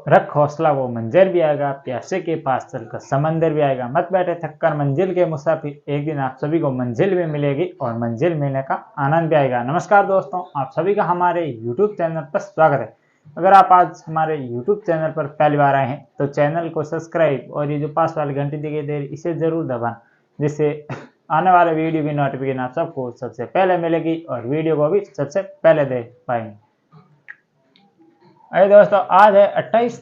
रख हौसला वो मंजर भी आएगा, प्यासे के पास चलकर समंदर भी आएगा, मत बैठे थक कर मंजिल के मुसाफिर, एक दिन आप सभी को मंजिल भी मिलेगी और मंजिल मिलने का आनंद भी आएगा। नमस्कार दोस्तों, आप सभी का हमारे YouTube चैनल पर स्वागत है। अगर आप आज हमारे YouTube चैनल पर पहली बार आए हैं तो चैनल को सब्सक्राइब और ये जो पास वाली घंटी दिखाई दे रही इसे जरूर दबाना, जिससे आने वाले वीडियो की नोटिफिकेशन आप सबको सबसे पहले मिलेगी और वीडियो को भी सबसे पहले देख पाएंगे। अरे दोस्तों, आज है 28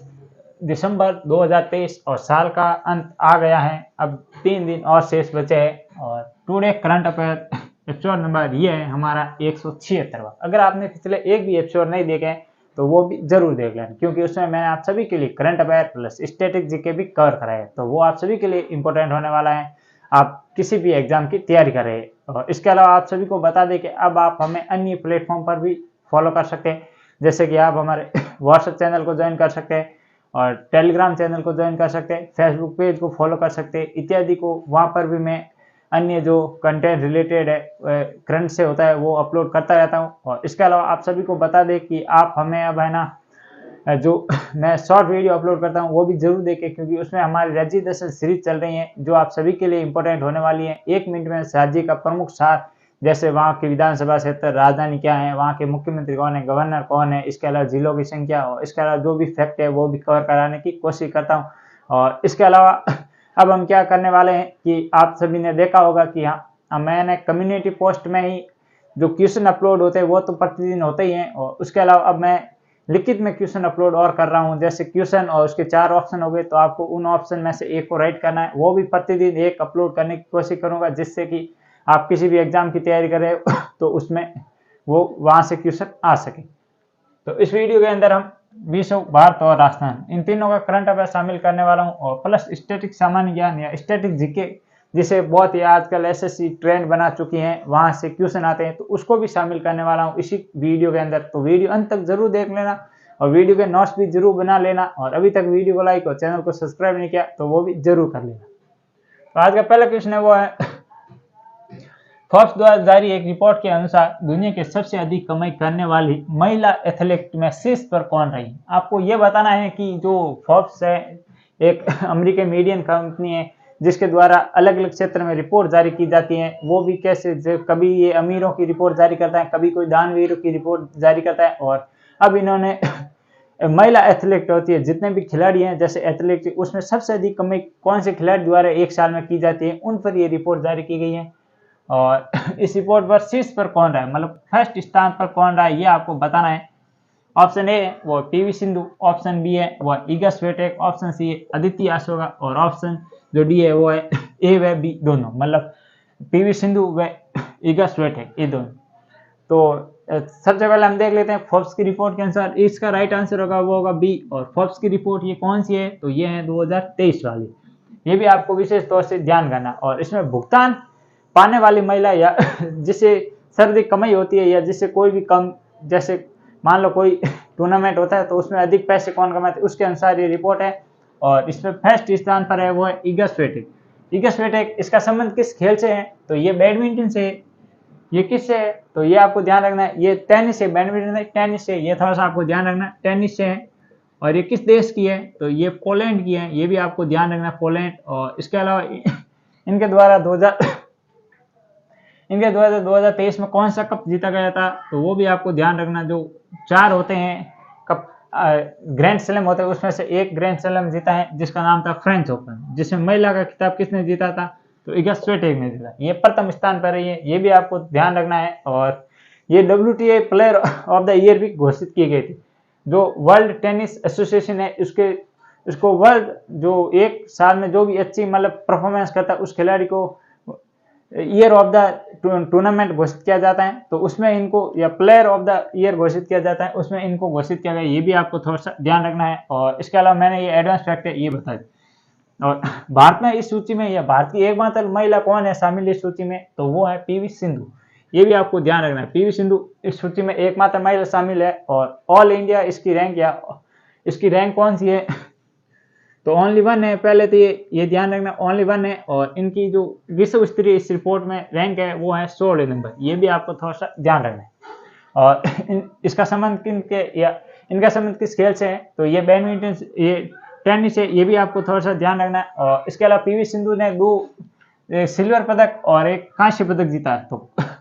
दिसंबर 2023 और साल का अंत आ गया है। अब 3 दिन और शेष बचे हैं और today current affair episode number ये है हमारा 176वां। अगर आपने पिछले एक भी एपिसोड नहीं देखे हैं तो वो भी जरूर देख लें, क्योंकि उसमें मैंने आप सभी के लिए current affair plus static GK भी कवर कराए हैं, तो वो आप सभी के लिए इंपॉर्टेंट होने वाला है। आप किसी भी एग्जाम की तैयारी कर रहे हैं। और इसके अलावा आप सभी को बता दें कि अब आप हमें अन्य प्लेटफॉर्म पर भी फॉलो कर सकते हैं, जैसे कि आप हमारे व्हाट्सएप चैनल को ज्वाइन कर सकते हैं और टेलीग्राम चैनल को ज्वाइन कर सकते हैं, फेसबुक पेज को फॉलो कर सकते हैं इत्यादि को। वहाँ पर भी मैं अन्य जो कंटेंट रिलेटेड है करंट से होता है वो अपलोड करता रहता हूँ। और इसके अलावा आप सभी को बता दें कि आप हमें अब है ना जो मैं शॉर्ट वीडियो अपलोड करता हूँ वो भी जरूर देखें, क्योंकि उसमें हमारी राज्य दर्शन सीरीज चल रही है जो आप सभी के लिए इंपॉर्टेंट होने वाली है। 1 मिनट में राज्य का प्रमुख सार, जैसे वहाँ की विधानसभा क्षेत्र, राजधानी क्या है, वहाँ के मुख्यमंत्री कौन है, गवर्नर कौन है, इसके अलावा जिलों की संख्या, और इसके अलावा जो भी फैक्ट है वो भी कवर कराने की कोशिश करता हूँ। और इसके अलावा अब हम क्या करने वाले हैं कि आप सभी ने देखा होगा कि हाँ, मैंने कम्युनिटी पोस्ट में ही जो क्वेश्चन अपलोड होते हैं वो तो प्रतिदिन होते ही हैं, और उसके अलावा अब मैं लिखित में क्वेश्चन अपलोड और कर रहा हूँ। जैसे क्वेश्चन और उसके 4 ऑप्शन हो गए, तो आपको उन ऑप्शन में से एक को राइट करना है, वो भी प्रतिदिन एक अपलोड करने की कोशिश करूंगा, जिससे कि आप किसी भी एग्जाम की तैयारी कर रहे हो तो उसमें वो वहां से क्वेश्चन आ सके। तो इस वीडियो के अंदर हम विश्व, भारत और राजस्थान इन तीनों का करंट अफेयर शामिल करने वाला हूं, और प्लस स्टैटिक सामान्य ज्ञान या स्टैटिक जीके, जिसे बहुत ही आजकल एसएससी ट्रेंड बना चुकी है, वहां से क्वेश्चन आते हैं, तो उसको भी शामिल करने वाला हूं इसी वीडियो के अंदर। तो वीडियो अंत तक जरूर देख लेना और वीडियो के नोट्स भी जरूर बना लेना, और अभी तक वीडियो को लाइक और चैनल को सब्सक्राइब नहीं किया तो वो भी जरूर कर लेना। तो आज का पहला क्वेश्चन है वो है, फोर्ब्स द्वारा जारी एक रिपोर्ट के अनुसार दुनिया के सबसे अधिक कमाई करने वाली महिला एथलीट में शीर्ष पर कौन रही। आपको यह बताना है कि जो फोर्ब्स है एक अमेरिकन मीडियन कंपनी है जिसके द्वारा अलग अलग क्षेत्र में रिपोर्ट जारी की जाती है। वो भी कैसे, कभी ये अमीरों की रिपोर्ट जारी करता है, कभी कोई दानवीरों की रिपोर्ट जारी करता है। और अब इन्होंने महिला एथलीट होती है, जितने भी खिलाड़ी हैं जैसे एथलीट, उसमें सबसे अधिक कमाई कौन से खिलाड़ी द्वारा एक साल में की जाती है, उन पर ये रिपोर्ट जारी की गई है। और इस रिपोर्ट पर शीर्ष पर कौन रहा है, मतलब फर्स्ट स्थान पर कौन रहा है, ये आपको बताना है। ऑप्शन ए वो पीवी सिंधु, ऑप्शन बी है वो इगा स्वीटेक, ऑप्शन सी है अदिति अशोका, और ऑप्शन जो डी है वो है ए व बी दोनों, मतलब पीवी सिंधु व इगा स्वीटेक, ये दोनों। तो सबसे पहले हम देख लेते हैं फोर्ब्स की रिपोर्ट के अनुसार इसका राइट आंसर होगा वो होगा बी। और फोर्ब्स की रिपोर्ट ये कौन सी है, तो ये है 2023 वाली। ये भी आपको विशेष तौर से ध्यान करना। और इसमें भुगतान पाने वाली महिला या जिसे सर्वाधिक कमाई होती है, या जिससे कोई भी कम, जैसे मान लो कोई टूर्नामेंट होता है तो उसमें अधिक पैसे कौन कमाते हैं, उसके अनुसार ये रिपोर्ट है। और इसमें फर्स्ट स्थान पर है वो है इगा स्वीटेक। इगा स्वीटेक, इसका संबंध किस खेल से है, तो ये बैडमिंटन से है। ये किससे है, तो ये आपको ध्यान रखना है, ये टेनिस से, बैडमिंटन है टेनिस से, ये थोड़ा सा आपको ध्यान रखना है, टेनिस से है। और ये किस देश की है, तो ये पोलैंड की है, ये भी आपको ध्यान रखना है, पोलैंड। और इसके अलावा इनके द्वारा 2023 में कौन सा कप जीता गया था, तो वो भी आपको ध्यान रखना। जो 4 होते हैं कप, ग्रैंड स्लैम होते हैं, उसमें से एक ग्रैंड स्लैम जीता है जिसका नाम था फ्रेंच ओपन, जिसमें महिला का खिताब किसने जीता था, तो इगा स्वीटेक ने जीता। ये प्रथम स्थान पर रही है, ये भी आपको ध्यान रखना है। और ये WTA player of the year भी घोषित की गई थी। जो वर्ल्ड टेनिस एसोसिएशन है उसको वर्ल्ड जो एक साल में जो भी अच्छी मतलब परफॉर्मेंस करता है उस खिलाड़ी को ईयर ऑफ द टूर्नामेंट घोषित किया जाता है। तो उसमें इनको, या प्लेयर ऑफ द ईयर घोषित किया जाता है, उसमें इनको घोषित किया गया, ये भी आपको थोड़ा सा ध्यान रखना है। और इसके अलावा मैंने ये एडवांस फैक्ट है ये बता दिया। और भारत में इस सूची में, या भारत की एकमात्र महिला कौन है शामिल इस सूची में, तो वो है पीवी सिंधु। ये भी आपको ध्यान रखना है, पीवी सिंधु इस सूची में एकमात्र महिला शामिल है। और ऑल इंडिया इसकी रैंक, या इसकी रैंक कौन सी है, तो ओनली 1 है। पहले तो ये ध्यान रखना, ओनली 1 है। और इनकी जो विश्व स्तरीय इस रिपोर्ट में रैंक है वो है 16 नंबर, ये भी आपको थोड़ा सा ध्यान रखना है। और इसका संबंध किनके, या इनका संबंध किस खेल से है, तो ये बैडमिंटन, ये टेनिस है, ये भी आपको थोड़ा सा ध्यान रखना है। और इसके अलावा पीवी सिंधु ने 2 सिल्वर पदक और 1 कांस्य पदक जीता, तो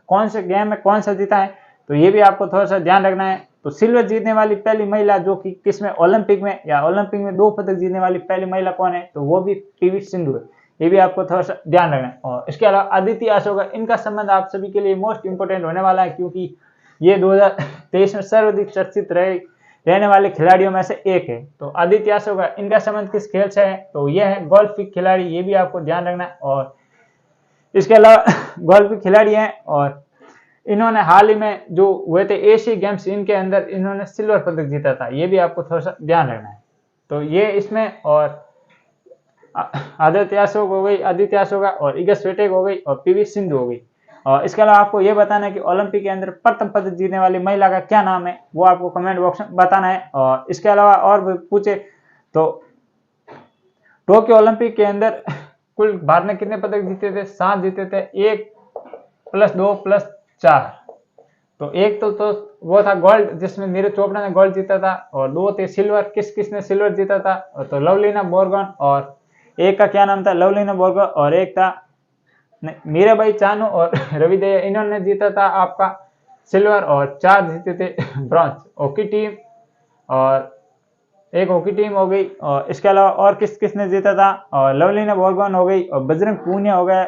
कौन से गेम में कौन सा जीता है, तो ये भी आपको थोड़ा सा ध्यान रखना है। तो सिल्वर जीतने वाली पहली महिला जो कि किस में, ओलंपिक में, या ओलंपिक में 2 पदक जीतने वाली पहली महिला कौन है, तो वो भी पीवी सिंधु है। ये भी आपको थोड़ा सा ध्यान रखना है। और इसके अलावा अदिति अशोका, इनका संबंध आप सभी के लिए मोस्ट इंपोर्टेंट होने वाला है, क्योंकि ये 2023 में सर्वाधिक चर्चित रहने वाले खिलाड़ियों में से एक है। तो आदित्य अशोका, इनका संबंध किस खेल से है, तो यह है गोल्फ की खिलाड़ी, ये भी आपको ध्यान रखना है। और इसके अलावा गोल्फ की खिलाड़ी हैं और इन्होंने हाल ही में जो हुए थे एशियन गेम्स, इनके अंदर इन्होंने सिल्वर पदक जीता था, ये भी आपको थोड़ा सा ध्यान रखना है। तो ये इसमें, और आदित्य अशोका और इगा स्वीटेक हो गई और पीवी सिंधु हो गई। और इसके अलावा आपको ये बताना है कि ओलंपिक के अंदर प्रथम पदक जीतने वाली महिला का क्या नाम है, वो आपको कमेंट बॉक्स में बताना है। और इसके अलावा और भी पूछे तो टोक्यो ओलंपिक के अंदर कुल भारत ने कितने पदक जीते थे, 7 जीते थे, 1 + 2 + 4। तो एक तो वो था गोल्ड, जिसमें नीरज चोपड़ा ने गोल्ड जीता था, और 2 थे सिल्वर। किसने सिल्वर जीता था, तो लवलीना बोरगोन, और एक का क्या नाम था, लवलीना बोरगोन, और एक था मीराबाई चानू और रवि दया, इन्होंने जीता था आपका सिल्वर, और 4 जीते थे ब्रॉन्ज। हॉकी टीम, और एक हॉकी टीम हो गई। और इसके अलावा और किसने जीता था, और लवलीना बोरगोन हो गई, और बजरंग पूनिया हो गया,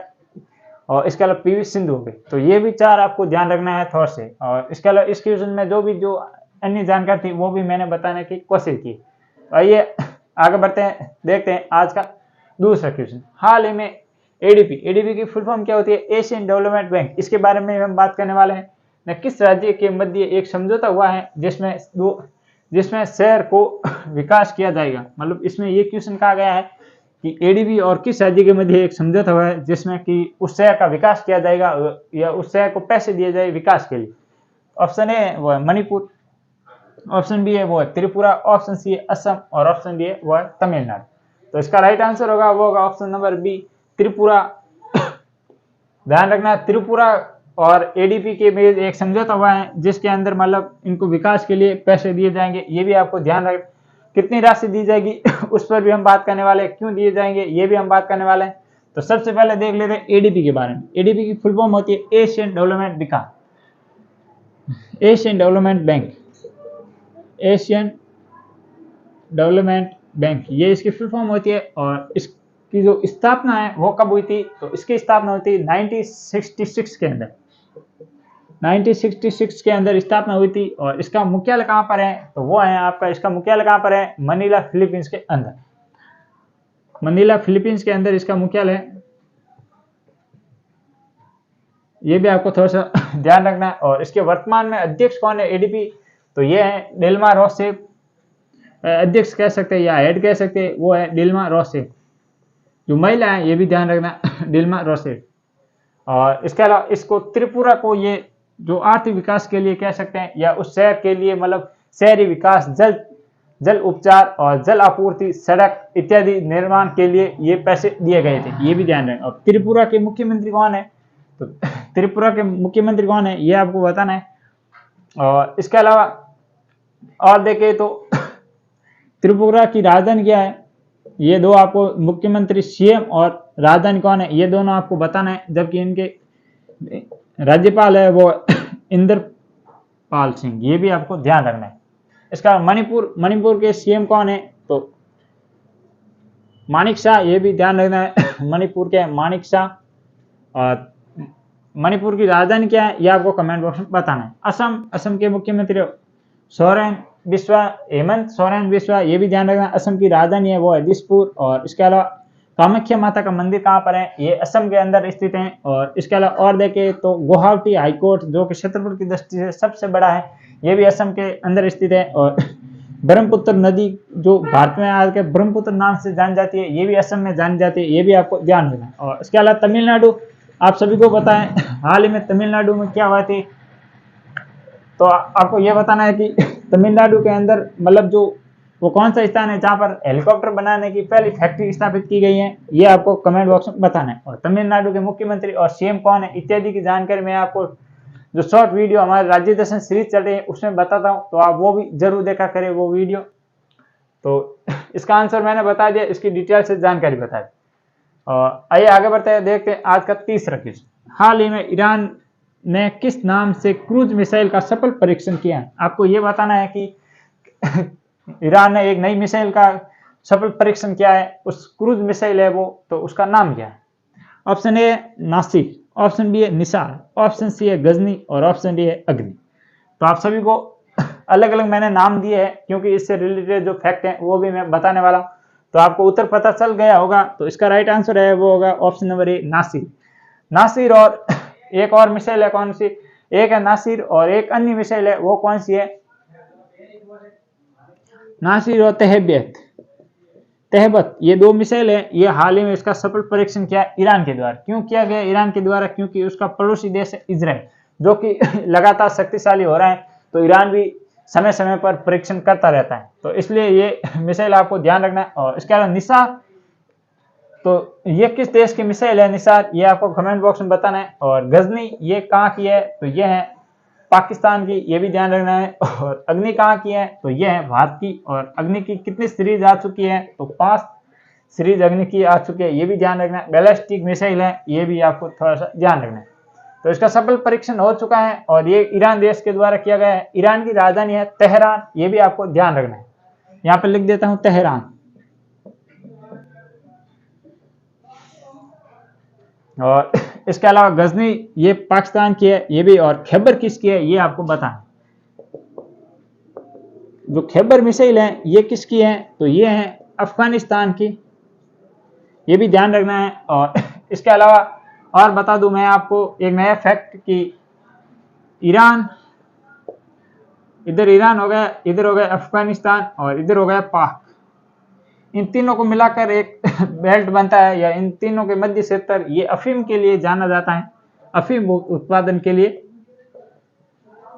और इसके अलावा पीवी सिंधु हो गई। तो ये भी 4 आपको ध्यान रखना है थोड़ा से। और इसके अलावा इस क्वेश्चन में जो अन्य जानकारी थी वो भी मैंने बताने की कोशिश की। तो आइए आगे बढ़ते हैं, देखते हैं आज का दूसरा क्वेश्चन। हाल ही में एडीबी की फुल फॉर्म क्या होती है, एशियन डेवलपमेंट बैंक, इसके बारे में हम बात करने वाले हैं। न किस राज्य के मध्य एक समझौता हुआ है जिसमें शहर को विकास किया जाएगा, मतलब इसमें ये क्वेश्चन कहा गया है कि एडीबी और किस राज्य के मध्य एक समझौता हुआ है जिसमें कि उस शहर का विकास किया जाएगा, या उस शहर को पैसे दिए जाए विकास के लिए। ऑप्शन ए वो है मणिपुर, ऑप्शन बी है वो है त्रिपुरा, ऑप्शन सी है असम, और ऑप्शन डी है वो है तमिलनाडु। तो इसका राइट आंसर होगा वो होगा ऑप्शन नंबर बी, त्रिपुरा। ध्यान रखना, त्रिपुरा और एडीबी के बीच एक समझौता हुआ है जिसके अंदर मतलब इनको विकास के लिए पैसे दिए जाएंगे, ये भी आपको ध्यान रख। कितनी राशि दी जाएगी उस पर भी हम बात करने वाले हैं, क्यों दिए जाएंगे ये भी हम बात करने वाले हैं। तो सबसे पहले देख लेते हैं एडीबी के बारे में। एडीबी की फुल फॉर्म होती है एशियन डेवलपमेंट विकास, Asian development bank, Asian development bank, ये इसकी फुल फॉर्म होती है। और इसकी जो स्थापना है वो कब हुई थी, तो इसकी स्थापना होती है 1966 के अंदर, 1966 के अंदर स्थापना हुई थी। और इसका मुख्यालय कहाँ पर है, तो वो है आपका, इसका मुख्यालय कहाँ पर है, मनीला फिलीपींस के अंदर, मनीला फिलीपींस के अंदर इसका मुख्यालय है। ये भी आपको थोड़ा सा ध्यान रखना है। और इसके वर्तमान में अध्यक्ष कौन है एडीबी, तो ये है डिल्मा रोसेफ, अध्यक्ष कह सकते हैं या हेड कह सकते हैं, वो है डिल्मा रोसेफ। जो महिला है ये भी ध्यान रखना डिल्मा रोसेफ। और इसके अलावा इसको त्रिपुरा को ये जो आर्थिक विकास के लिए कह सकते हैं, या उस शहर के लिए मतलब शहरी विकास, जल उपचार और जल आपूर्ति, सड़क इत्यादि निर्माण के लिए ये पैसे दिए गए थे, ये भी ध्यान रखें। और त्रिपुरा के मुख्यमंत्री कौन है, तो त्रिपुरा के मुख्यमंत्री कौन है ये आपको बताना है। और इसके अलावा और देखें तो त्रिपुरा की राजधानी क्या है, ये 2 आपको मुख्यमंत्री सीएम और राजधानी कौन है ये दोनों आपको बताना है। जबकि इनके राज्यपाल है वो इंद्रपाल सिंह, ये भी आपको ध्यान रखना है। इसका मणिपुर के सीएम कौन है, तो मानिक शाह, ये भी ध्यान रखना है मणिपुर के मानिक शाह। और मणिपुर की राजधानी क्या है ये आपको कमेंट बॉक्स में बताना है। असम के मुख्यमंत्री हेमंत सोरेन बिस्वा, ये भी ध्यान रखना, असम की राजधानी है वो है दिसपुर। और इसके अलावा कामाख्या माता का मंदिर कहाँ पर है, ये असम के अंदर स्थित है। और इसके अलावा और देखें तो गुवाहाटी हाईकोर्ट जो कि क्षेत्रफल की दृष्टि से सबसे बड़ा है, ये भी असम के अंदर स्थित है। और ब्रह्मपुत्र नदी जो भारत में आकर ब्रह्मपुत्र नाम से जानी जाती है, ये भी असम में जानी जाती है, ये भी आपको ध्यान रखना है। और इसके अलावा तमिलनाडु, आप सभी को पता है हाल ही में तमिलनाडु में क्या हुआ थी, तो आपको यह बताना है कि तमिलनाडु के अंदर मतलब जो वो कौन सा स्थान है जहां पर हेलीकॉप्टर बनाने की पहली फैक्ट्री स्थापित की गई है, ये आपको कमेंट बॉक्स में बताना है। और तमिलनाडु के मुख्यमंत्री और सीएम कौन है इत्यादि की जानकारी मैं आपको जो शॉर्ट वीडियो हमारे राज्य दर्शन सीरीज चल रही है उसमें बताता हूँ, तो आप वो भी जरूर देखा करें वो वीडियो। तो इसका आंसर मैंने बता दिया, इसकी डिटेल से जानकारी बता दी। और आइए आगे बढ़ते हैं, देखते हैं आज का तीसरा क्वेश्चन। हाल ही में ईरान ने किस नाम से क्रूज मिसाइल का सफल परीक्षण किया है? आपको ये बताना है कि ईरान ने एक नई मिसाइल का सफल परीक्षण किया है, उस क्रूज मिसाइल है वो, तो उसका नाम क्या है? Option A Nasir, option B है निसार, ऑप्शन सी है गजनी और ऑप्शन डी है अग्नि। तो आप सभी को अलग अलग मैंने नाम दिए हैं क्योंकि इससे रिलेटेड जो फैक्ट हैं वो भी मैं बताने वाला हूँ, तो आपको उत्तर पता चल गया होगा। तो इसका राइट आंसर है वो होगा option number A Nasir. Nasir और एक और मिसाइल है, कौन सी? एक है नासिर और एक अन्य मिसाइल है, वो कौन सी है? नासिर और तहबत, ये दो मिसाइल है, ये हाल ही में इसका सफल परीक्षण किया ईरान के द्वारा। क्यों किया गया ईरान के द्वारा? क्योंकि उसका पड़ोसी देश है इजराइल, जो कि लगातार शक्तिशाली हो रहा है, तो ईरान भी समय समय पर परीक्षण करता रहता है, तो इसलिए ये मिसाइल आपको ध्यान रखना है। और इसके अलावा निसार, तो ये किस देश की मिसाइल है निसार, ये आपको कमेंट बॉक्स में बताना है। और गजनी ये कहाँ की है? तो ये है पाकिस्तान की, ये भी ध्यान रखना है। और अग्नि कहाँ की है? तो ये है भारत की। और अग्नि की कितनी सीरीज आ चुकी है? तो 5 सीरीज अग्नि की आ चुकी है, ये भी ध्यान रखना है। बैलिस्टिक मिसाइल है, ये भी आपको थोड़ा सा ध्यान रखना है। तो इसका सफल परीक्षण हो चुका है और ये ईरान देश के द्वारा किया गया है। ईरान की राजधानी है तेहरान, ये भी आपको ध्यान रखना है। यहाँ पे लिख देता हूँ तेहरान। और इसके अलावा गजनी ये पाकिस्तान की है, ये भी। और खैबर किसकी है ये आपको बताना। जो खैबर मिसाइल है ये किसकी है? तो ये है अफगानिस्तान की, ये भी ध्यान रखना है। और इसके अलावा और बता दूं मैं आपको एक नया फैक्ट कि ईरान, इधर ईरान हो गया, इधर हो गया अफगानिस्तान और इधर हो गया पाक, इन तीनों को मिलाकर एक बेल्ट बनता है, या इन तीनों के मध्य क्षेत्र ये अफीम के लिए जाना जाता है, अफीम उत्पादन के लिए,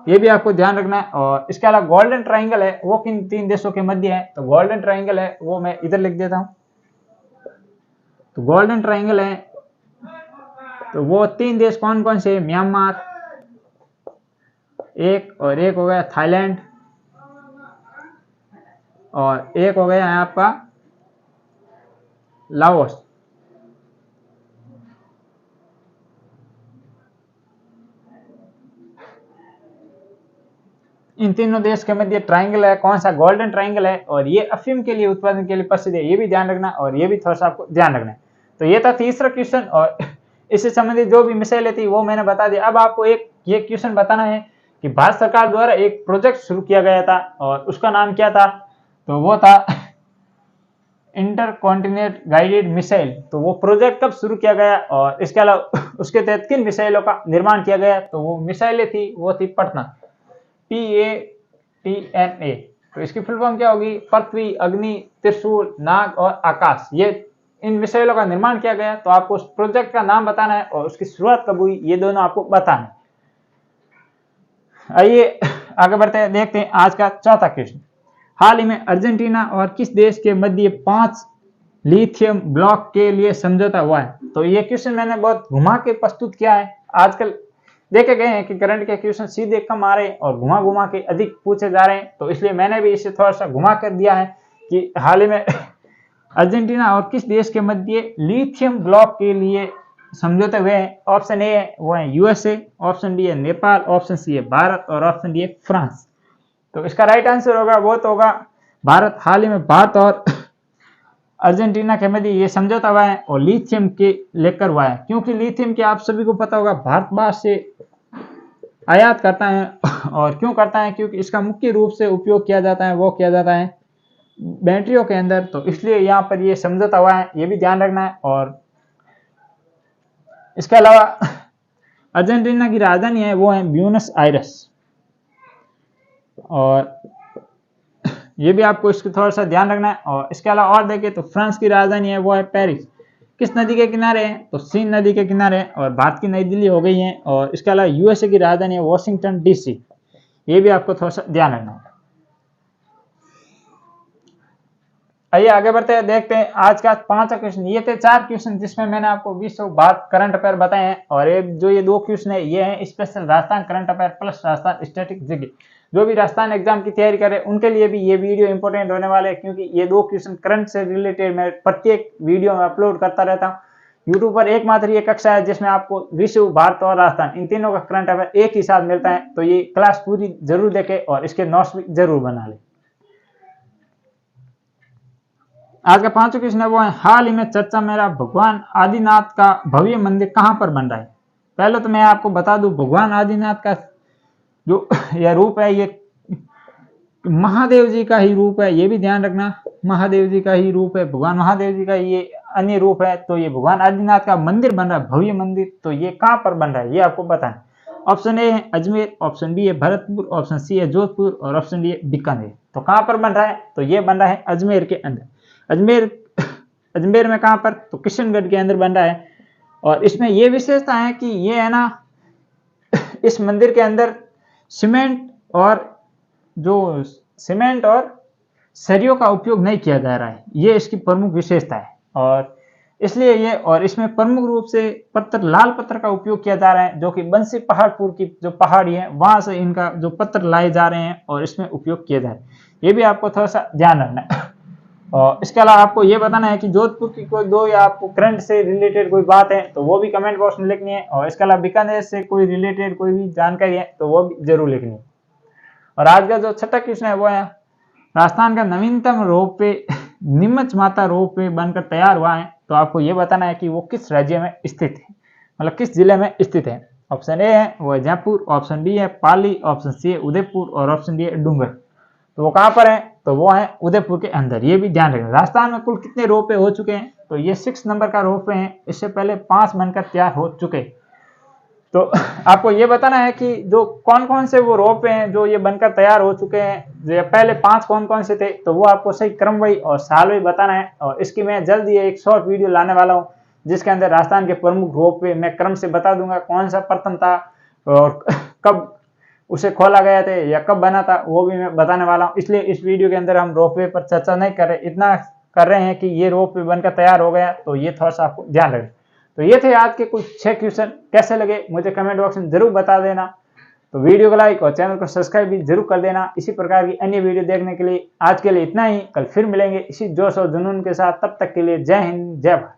ये भी आपको ध्यान रखना है। और इसके अलावा गोल्डन ट्राइंगल है वो किन 3 देशों के मध्य है? तो गोल्डन ट्राइंगल है वो मैं इधर लिख देता हूं। तो गोल्डन ट्राइंगल है तो वो 3 देश कौन कौन से? म्यांमार एक, और एक हो गया थाईलैंड, और एक हो गया है आपका लाओस। इन तीनों देश के मध्य ट्राइंगल है, कौन सा? गोल्डन ट्राइंगल है, और ये अफीम के लिए उत्पादन के लिए प्रसिद्ध है, ये भी ध्यान रखना। और ये भी थोड़ा सा आपको ध्यान रखना है। तो ये था तीसरा क्वेश्चन, और इससे संबंधित जो भी मिसाइलें थी वो मैंने बता दिया। अब आपको एक ये क्वेश्चन बताना है कि भारत सरकार द्वारा एक प्रोजेक्ट शुरू किया गया था और उसका नाम क्या था? तो वो था इंटरकॉन्टिनेंट गाइडेड मिसाइल। तो वो प्रोजेक्ट कब शुरू किया गया और इसके अलावा उसके तहत किन मिसाइलों का निर्माण किया गया? तो वो मिसाइलें थी वो थी पटना, PATNA। तो इसकी फुल फॉर्म क्या होगी? पृथ्वी, अग्नि, त्रिशूल, नाग और आकाश, ये इन मिसाइलों का निर्माण किया गया। तो आपको उस प्रोजेक्ट का नाम बताना है और उसकी शुरुआत कब हुई, ये दोनों आपको बताना है। आइए आगे बढ़ते हैं, देखते हैं आज का चौथा क्वेश्चन। हाल ही में अर्जेंटीना और किस देश के मध्य 5 लिथियम ब्लॉक के लिए समझौता हुआ है? तो ये क्वेश्चन मैंने बहुत घुमा के प्रस्तुत किया है। आजकल देखे गए हैं कि करंट के क्वेश्चन सीधे कम आ रहे हैं और घुमा घुमा के अधिक पूछे जा रहे हैं, तो इसलिए मैंने भी इसे थोड़ा सा घुमा कर दिया है कि हाल ही में अर्जेंटीना और किस देश के मध्य लिथियम ब्लॉक के लिए समझौते हुए हैं। ऑप्शन ए है वो है यूएसए, ऑप्शन बी है नेपाल, ऑप्शन सी है भारत और ऑप्शन डी है फ्रांस। तो इसका राइट आंसर होगा वो तो होगा भारत। हाल ही में भारत और अर्जेंटीना के मध्य ये समझौता हुआ है और लिथियम के लेकर हुआ है, क्योंकि लिथियम के आप सभी को पता होगा भारत बाहर से आयात करता है। और क्यों करता है? क्योंकि इसका मुख्य रूप से उपयोग किया जाता है, वो किया जाता है बैटरियों के अंदर, तो इसलिए यहाँ पर ये समझौता हुआ है, ये भी ध्यान रखना है। और इसके अलावा अर्जेंटीना की राजधानी है वो है ब्यूनस आयरस, और ये भी आपको इसको थोड़ा सा ध्यान रखना है। और इसके अलावा और देखें तो फ्रांस की राजधानी है वो है पेरिस। किस नदी के किनारे है? तो सीन नदी के किनारे है। और भारत की नई दिल्ली हो गई है। और इसके अलावा यूएसए की राजधानी है वॉशिंगटन DC, ये भी आपको थोड़ा सा ध्यान रखना है। आइए आगे बढ़ते हैं, देखते हैं आज का 5 क्वेश्चन। ये थे 4 क्वेश्चन जिसमें मैंने आपको विश्व भारत करंट अफेयर बताए हैं, और ये 2 क्वेश्चन है ये हैं special Rajasthan current affair plus Rajasthan static GK. जो भी राजस्थान एग्जाम की तैयारी करे उनके लिए भी ये वीडियो इंपॉर्टेंट होने वाले हैं, क्योंकि ये 2 क्वेश्चन करंट से रिलेटेड मैं प्रत्येक वीडियो में अपलोड करता रहता हूँ। यूट्यूब पर एकमात्र ये कक्षा है जिसमें आपको विश्व, भारत और राजस्थान इन तीनों का करंट अफेयर एक ही साथ मिलता है। तो ये क्लास पूरी जरूर देखें और इसके नोट्स भी जरूर बना लें। आज का 5वां क्वेश्चन है वो है, हाल ही में चर्चा में रहा भगवान आदिनाथ का भव्य मंदिर कहां पर बन रहा है। पहले तो मैं आपको बता दूं, भगवान आदिनाथ का जो यह रूप है ये महादेव जी का ही रूप है, ये भी ध्यान रखना, महादेव जी का ही रूप है, भगवान महादेव जी का ये अन्य रूप है। तो ये भगवान आदिनाथ का मंदिर बन रहा है, भव्य मंदिर। तो ये कहां पर बन रहा है ये आपको बताना। ऑप्शन ए है अजमेर, ऑप्शन बी है भरतपुर, ऑप्शन सी है जोधपुर और ऑप्शन डी है बीकानेर। तो कहां पर बन रहा है, तो ये बन रहा है अजमेर के अंदर। अजमेर में कहां पर, तो किशनगढ़ के अंदर बन रहा है। और इसमें ये विशेषता है कि ये है ना, इस मंदिर के अंदर सीमेंट और सरियों का उपयोग नहीं किया जा रहा है, ये इसकी प्रमुख विशेषता है। और इसलिए ये, और इसमें प्रमुख रूप से पत्थर, लाल पत्थर का उपयोग किया जा रहा है, जो कि बंसी पहाड़पुर की जो पहाड़ी है वहां से इनका जो पत्थर लाए जा रहे हैं और इसमें उपयोग किया जा रहा है। ये भी आपको थोड़ा सा ध्यान रखना है। और इसके अलावा आपको ये बताना है कि जोधपुर की कोई 2 या आपको करंट से रिलेटेड कोई बात है तो वो भी कमेंट बॉक्स में लिखनी है। और इसके अलावा बीकानेर से कोई रिलेटेड कोई भी जानकारी है तो वो भी जरूर लिखनी है। और आज का जो 6वां क्वेश्चन है वो है, राजस्थान का नवीनतम रोपवे नीमच माता रोपवे बनकर तैयार हुआ है। तो आपको ये बताना है कि वो किस राज्य में स्थित है, मतलब किस जिले में स्थित है। ऑप्शन ए है वो है जयपुर, ऑप्शन बी है पाली, ऑप्शन सी है उदयपुर और ऑप्शन डी है डूंगर। तो वो कहां पर है, तो वो है उदयपुर के अंदर। ये भी ध्यान रखना। राजस्थान में कुल कितने रोपवे हो चुके हैं, तो ये 6 नंबर का रोपवे है, इससे पहले 5 बनकर तैयार हो चुके। तो आपको ये बताना है कि जो कौन कौन से वो रोपवे हैं जो ये बनकर तैयार हो चुके हैं, जो पहले 5 कौन कौन से थे, तो वो आपको सही क्रमवाही और सालवाही बताना है। और इसकी मैं जल्द ही एक शॉर्ट वीडियो लाने वाला हूँ जिसके अंदर राजस्थान के प्रमुख रोपवे मैं क्रम से बता दूंगा, कौन सा प्रथम था और कब उसे खोला गया था या कब बना था, वो भी मैं बताने वाला हूँ। इसलिए इस वीडियो के अंदर हम रोपवे पर चर्चा नहीं कर रहे, इतना कर रहे हैं कि ये रोपवे बनकर तैयार हो गया। तो ये थोड़ा सा आपको ध्यान रखें। तो ये थे आज के कुछ 6 क्वेश्चन। कैसे लगे मुझे कमेंट बॉक्स में जरूर बता देना। तो वीडियो को लाइक और चैनल को सब्सक्राइब भी जरूर कर देना। इसी प्रकार की अन्य वीडियो देखने के लिए आज के लिए इतना ही। कल फिर मिलेंगे इसी जोश और जुनून के साथ। तब तक के लिए जय हिंद, जय भारत।